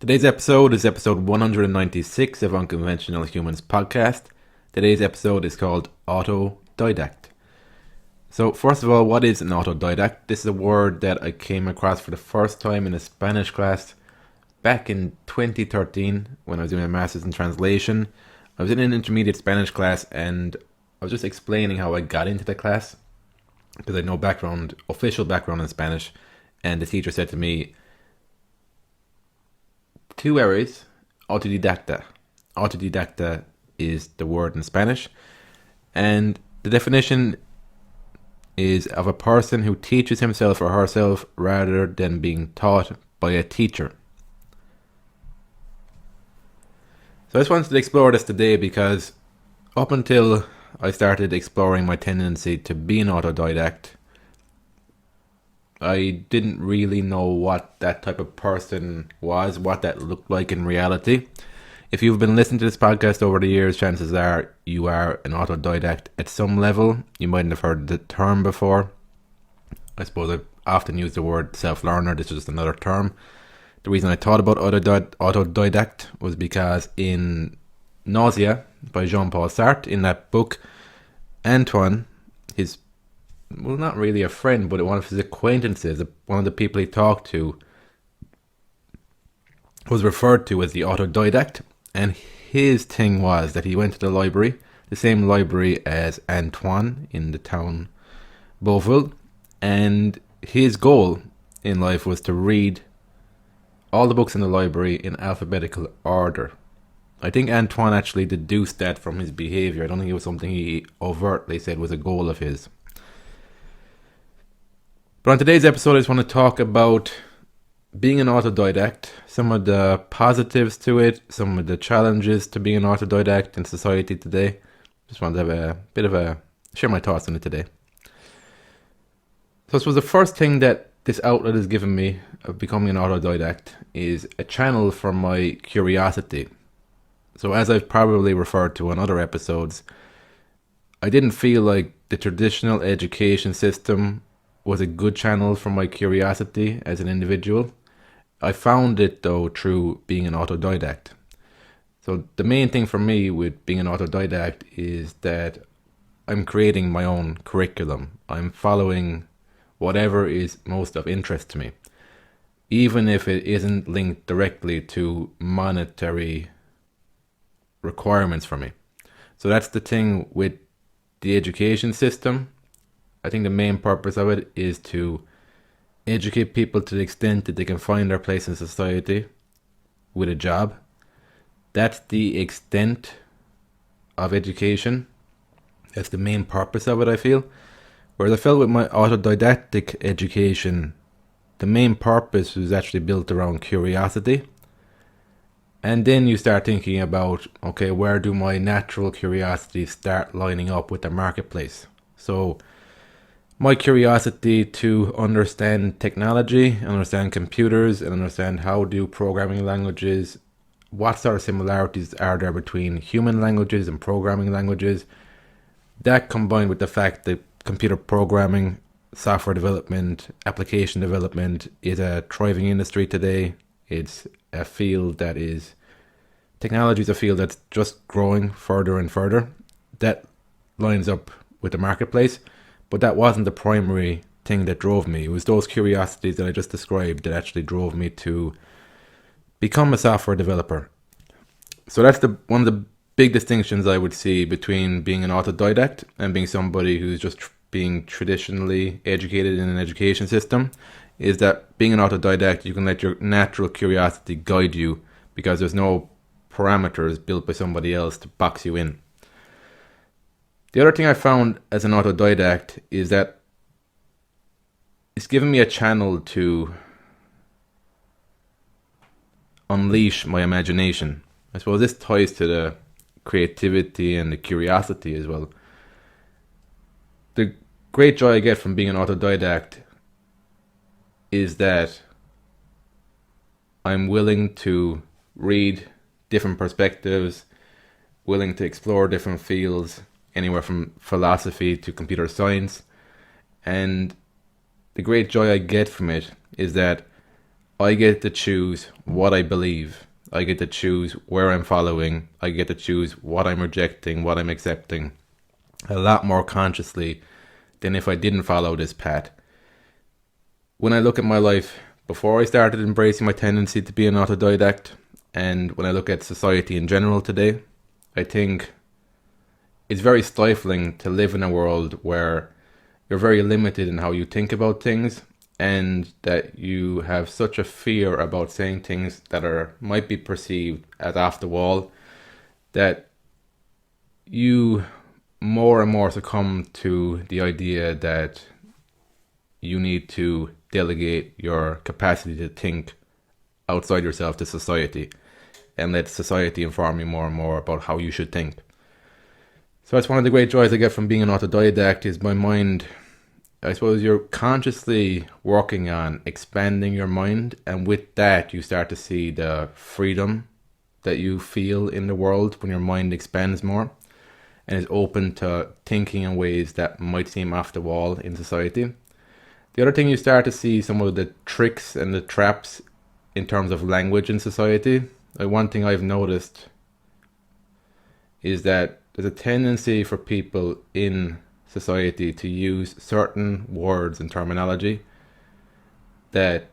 Today's episode is episode 196 of Unconventional Humans podcast. Today's episode is called Autodidact. So first of all, what is an autodidact? This is a word that I came across for the first time in a Spanish class back in 2013 when I was doing a master's in translation. I was in an intermediate Spanish class and I was just explaining how I got into the class because I had no official background in Spanish, and the teacher said to me, two areas, autodidacta. Autodidacta is the word in Spanish, and the definition is of a person who teaches himself or herself rather than being taught by a teacher. So I just wanted to explore this today because up until I started exploring my tendency to be an autodidact, I didn't really know what that type of person was, what that looked like in reality. If you've been listening to this podcast over the years, chances are you are an autodidact at some level. You mightn't have heard the term before. I suppose I often use the word self-learner. This is just another term. The reason I thought about autodidact was because in Nausea by Jean-Paul Sartre, in that book, Antoine, not really a friend, but one of his acquaintances, one of the people he talked to, was referred to as the autodidact. And his thing was that he went to the library, the same library as Antoine in the town Beauville, and his goal in life was to read all the books in the library in alphabetical order. I think Antoine actually deduced that from his behavior. I don't think it was something he overtly said was a goal of his. But on today's episode, I just want to talk about being an autodidact, some of the positives to it, some of the challenges to being an autodidact in society today. Just wanted to have share my thoughts on it today. So I suppose the first thing that this outlet has given me of becoming an autodidact is a channel for my curiosity. So as I've probably referred to on other episodes, I didn't feel like the traditional education system was a good channel for my curiosity as an individual. I found it though through being an autodidact. So the main thing for me with being an autodidact is that I'm creating my own curriculum. I'm following whatever is most of interest to me, even if it isn't linked directly to monetary requirements for me. So that's the thing with the education system. I think the main purpose of it is to educate people to the extent that they can find their place in society with a job. That's the extent of education. That's the main purpose of it, I feel. Whereas I felt with my autodidactic education, the main purpose was actually built around curiosity. And then you start thinking about, okay, where do my natural curiosities start lining up with the marketplace? So my curiosity to understand technology, understand computers, and understand how do programming languages, what sort of similarities are there between human languages and programming languages, that combined with the fact that computer programming, software development, application development is a thriving industry today. It's a field that is, technology is a field that's just growing further and further. That lines up with the marketplace. But that wasn't the primary thing that drove me. It was those curiosities that I just described that actually drove me to become a software developer. So that's one of the big distinctions I would see between being an autodidact and being somebody who's just being traditionally educated in an education system, is that being an autodidact, you can let your natural curiosity guide you because there's no parameters built by somebody else to box you in. The other thing I found as an autodidact is that it's given me a channel to unleash my imagination. I suppose this ties to the creativity and the curiosity as well. The great joy I get from being an autodidact is that I'm willing to read different perspectives, willing to explore different fields, anywhere from philosophy to computer science. And the great joy I get from it is that I get to choose what I believe. I get to choose where I'm following. I get to choose what I'm rejecting, what I'm accepting, a lot more consciously than if I didn't follow this path. When I look at my life before I started embracing my tendency to be an autodidact, and when I look at society in general today, I think it's very stifling to live in a world where you're very limited in how you think about things, and that you have such a fear about saying things that might be perceived as off the wall, that you more and more succumb to the idea that you need to delegate your capacity to think outside yourself to society, and let society inform you more and more about how you should think. So that's one of the great joys I get from being an autodidact, is my mind, I suppose you're consciously working on expanding your mind, and with that you start to see the freedom that you feel in the world when your mind expands more and is open to thinking in ways that might seem off the wall in society. The other thing, you start to see some of the tricks and the traps in terms of language in society. One thing I've noticed is that there's a tendency for people in society to use certain words and terminology that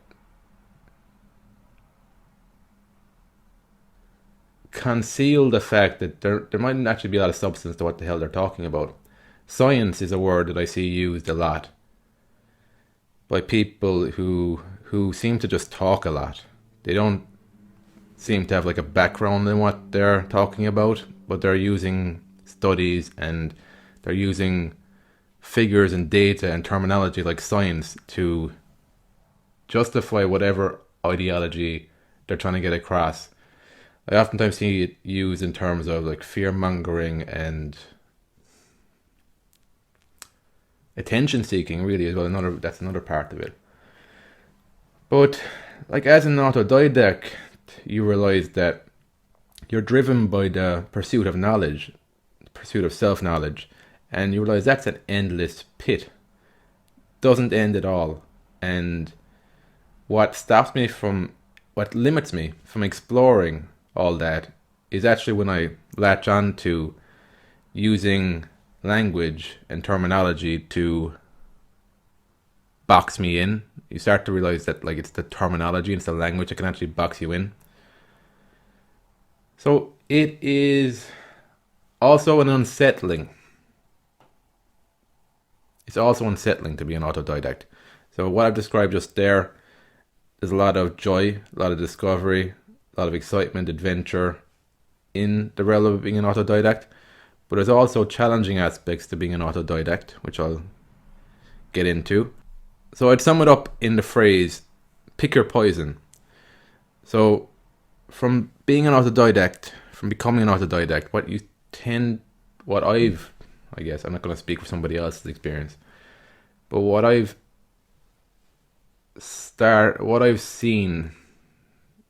conceal the fact that there might actually be a lot of substance to what the hell they're talking about. Science is a word that I see used a lot by people who seem to just talk a lot. They don't seem to have like a background in what they're talking about, but they're using studies and they're using figures and data and terminology like science to justify whatever ideology they're trying to get across. I oftentimes see it used in terms of like fear mongering and attention seeking, really, as well. That's another part of it. But like, as an autodidact, you realize that you're driven by the pursuit of knowledge, pursuit of self-knowledge, and you realize that's an endless pit. Doesn't end at all. And what limits me from exploring all that is actually when I latch on to using language and terminology to box me in. You start to realize that like it's the terminology and it's the language that can actually box you in. So it is also it's also unsettling to be an autodidact. So what I've described just there, there's a lot of joy, a lot of discovery, a lot of excitement, adventure in the realm of being an autodidact. But there's also challenging aspects to being an autodidact, which I'll get into. So I'd sum it up in the phrase, pick your poison. So from being an autodidact, from becoming an autodidact, I guess, I'm not going to speak for somebody else's experience, but what I've seen,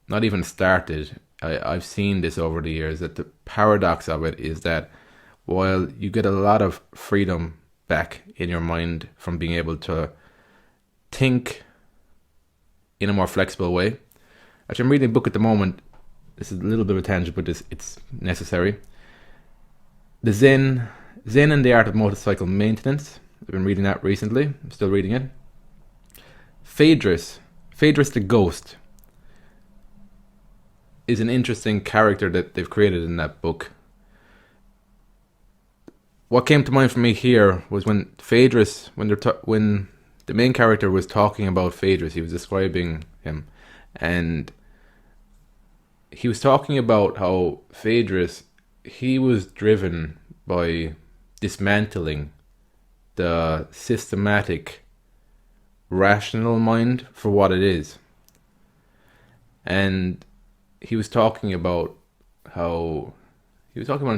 not even started, I've seen this over the years, that the paradox of it is that while you get a lot of freedom back in your mind from being able to think in a more flexible way. Actually, I'm reading a book at the moment. This is a little bit of a tangent, but it's necessary. The Zen and the Art of Motorcycle Maintenance. I've been reading that recently. I'm still reading it. Phaedrus the Ghost, is an interesting character that they've created in that book. What came to mind for me here was when Phaedrus, when the main character was talking about Phaedrus, he was describing him, and he was talking about how Phaedrus, he was driven by dismantling the systematic, rational mind for what it is. And he was talking about in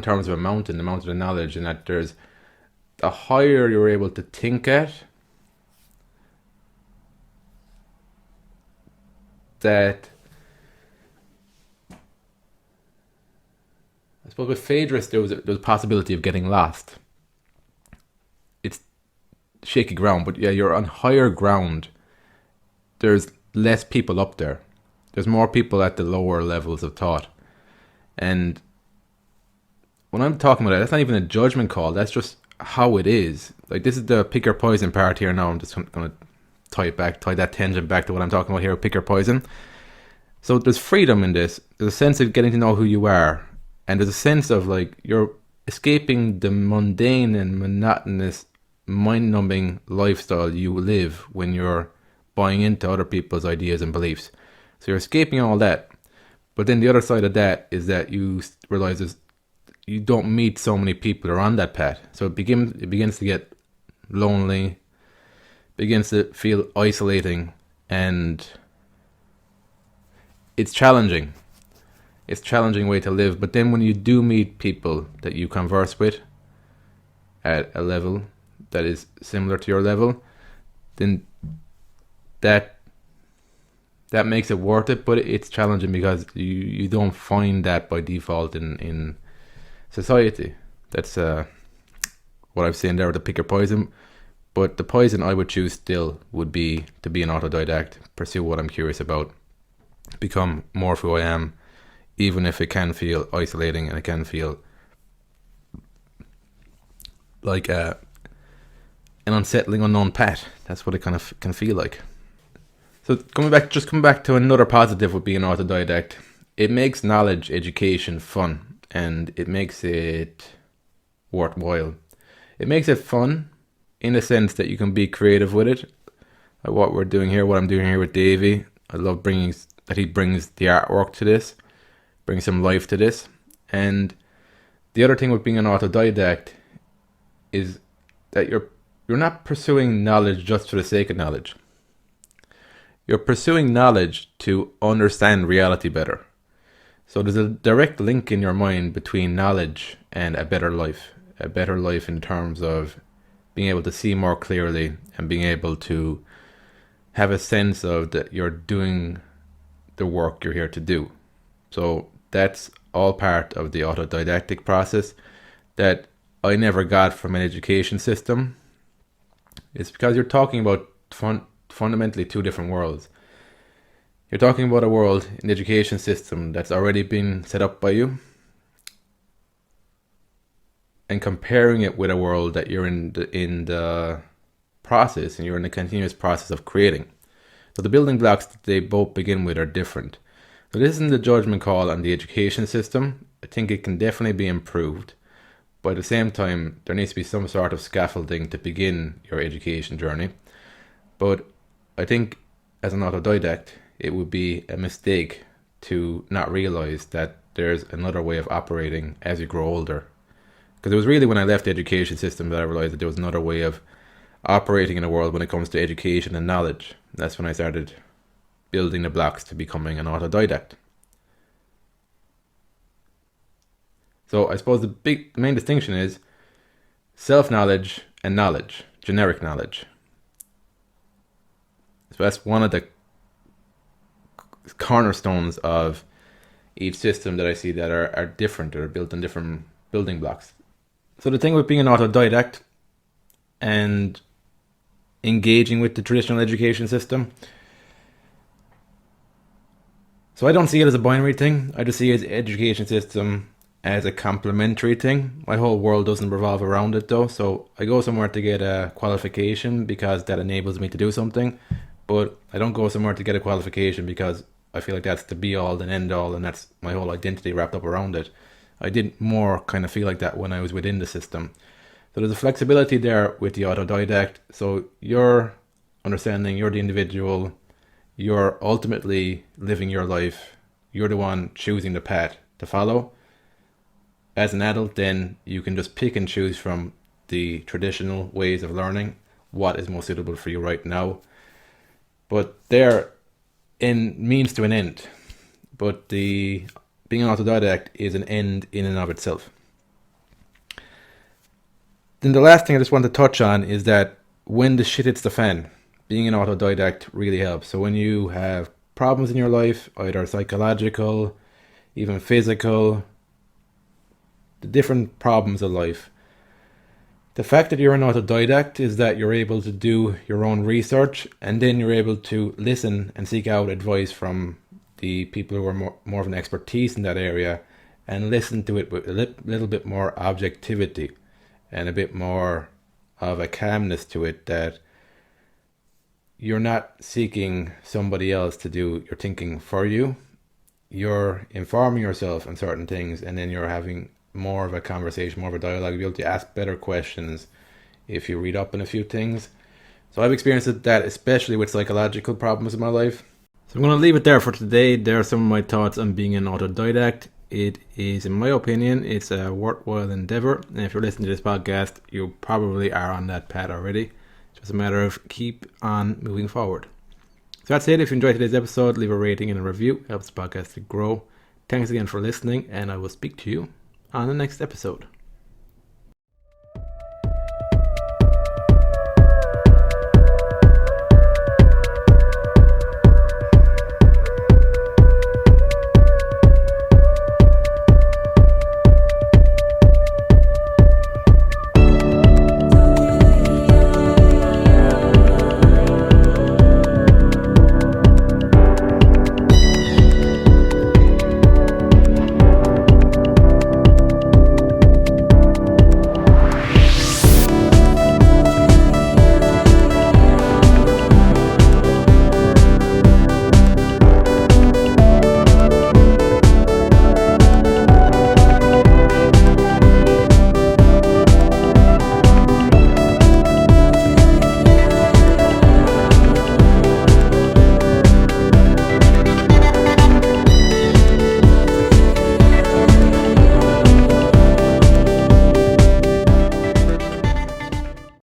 terms of the mountain of knowledge, and that there's, the higher you're able to think at, that, I suppose with Phaedrus there was a possibility of getting lost. It's shaky ground, but yeah, you're on higher ground. There's less people up there. There's more people at the lower levels of thought. And when I'm talking about that, that's not even a judgment call. That's just how it is. Like, this is the pick your poison part here now. I'm just going to tie that tangent back to what I'm talking about here, pick your poison. So there's freedom in this. There's a sense of getting to know who you are. And there's a sense of, like, you're escaping the mundane and monotonous, mind-numbing lifestyle you live when you're buying into other people's ideas and beliefs. So you're escaping all that. But then the other side of that is that you realize you don't meet so many people who are on that path. So it begins to get lonely, begins to feel isolating, and it's challenging. It's a challenging way to live. But then when you do meet people that you converse with at a level that is similar to your level, then that makes it worth it. But it's challenging because you don't find that by default in society. That's what I've seen there with the pick your poison. But the poison I would choose still would be to be an autodidact, pursue what I'm curious about, become more of who I am, even if it can feel isolating and it can feel like an unsettling unknown path. That's what it kind of can feel like. So coming back to another positive with being autodidact, it makes knowledge education fun, and it makes it worthwhile. It makes it fun in the sense that you can be creative with it. Like what I'm doing here with Davey. I love that he brings the artwork to this, brings some life to this. And the other thing with being an autodidact is that you're not pursuing knowledge just for the sake of knowledge. You're pursuing knowledge to understand reality better. So there's a direct link in your mind between knowledge and a better life. A better life in terms of being able to see more clearly and being able to have a sense of that you're doing the work you're here to do. So that's all part of the autodidactic process that I never got from an education system. It's because you're talking about fundamentally two different worlds. You're talking about a world in the education system that's already been set up by you, and comparing it with a world that you're in the process, and you're in the continuous process of creating. So the building blocks that they both begin with are different. So this isn't a judgment call on the education system. I think it can definitely be improved. But at the same time, there needs to be some sort of scaffolding to begin your education journey. But I think as an autodidact, it would be a mistake to not realize that there's another way of operating as you grow older. Because it was really when I left the education system that I realized that there was another way of operating in the world when it comes to education and knowledge. That's when I started building the blocks to becoming an autodidact. So I suppose the main distinction is self-knowledge and knowledge, generic knowledge. So that's one of the cornerstones of each system that I see that are different, or built on different building blocks. So the thing with being an autodidact and engaging with the traditional education system, so I don't see it as a binary thing. I just see it as education system as a complementary thing. My whole world doesn't revolve around it though. So I go somewhere to get a qualification because that enables me to do something. But I don't go somewhere to get a qualification because I feel like that's the be all and end all, and that's my whole identity wrapped up around it. I did more kind of feel like that when I was within the system. So there's a flexibility there with the autodidact. So you're understanding, you're the individual, you're ultimately living your life, you're the one choosing the path to follow. As an adult, then you can just pick and choose from the traditional ways of learning what is most suitable for you right now. But they're in means to an end. But being an autodidact is an end in and of itself. Then the last thing I just want to touch on is that when the shit hits the fan, being an autodidact really helps. So when you have problems in your life, either psychological, even physical, the different problems of life, the fact that you're an autodidact is that you're able to do your own research, and then you're able to listen and seek out advice from the people who are more of an expertise in that area and listen to it with a little bit more objectivity and a bit more of a calmness to it, that you're not seeking somebody else to do your thinking for you. You're informing yourself on certain things, and then you're having more of a conversation, more of a dialogue. You'll be able to ask better questions if you read up on a few things. So I've experienced that, especially with psychological problems in my life. So I'm going to leave it there for today. There are some of my thoughts on being an autodidact. It is, in my opinion, it's a worthwhile endeavor. And if you're listening to this podcast, you probably are on that path already. It's just a matter of keep on moving forward. So that's it. If you enjoyed today's episode, leave a rating and a review. It helps the podcast to grow. Thanks again for listening, and I will speak to you on the next episode.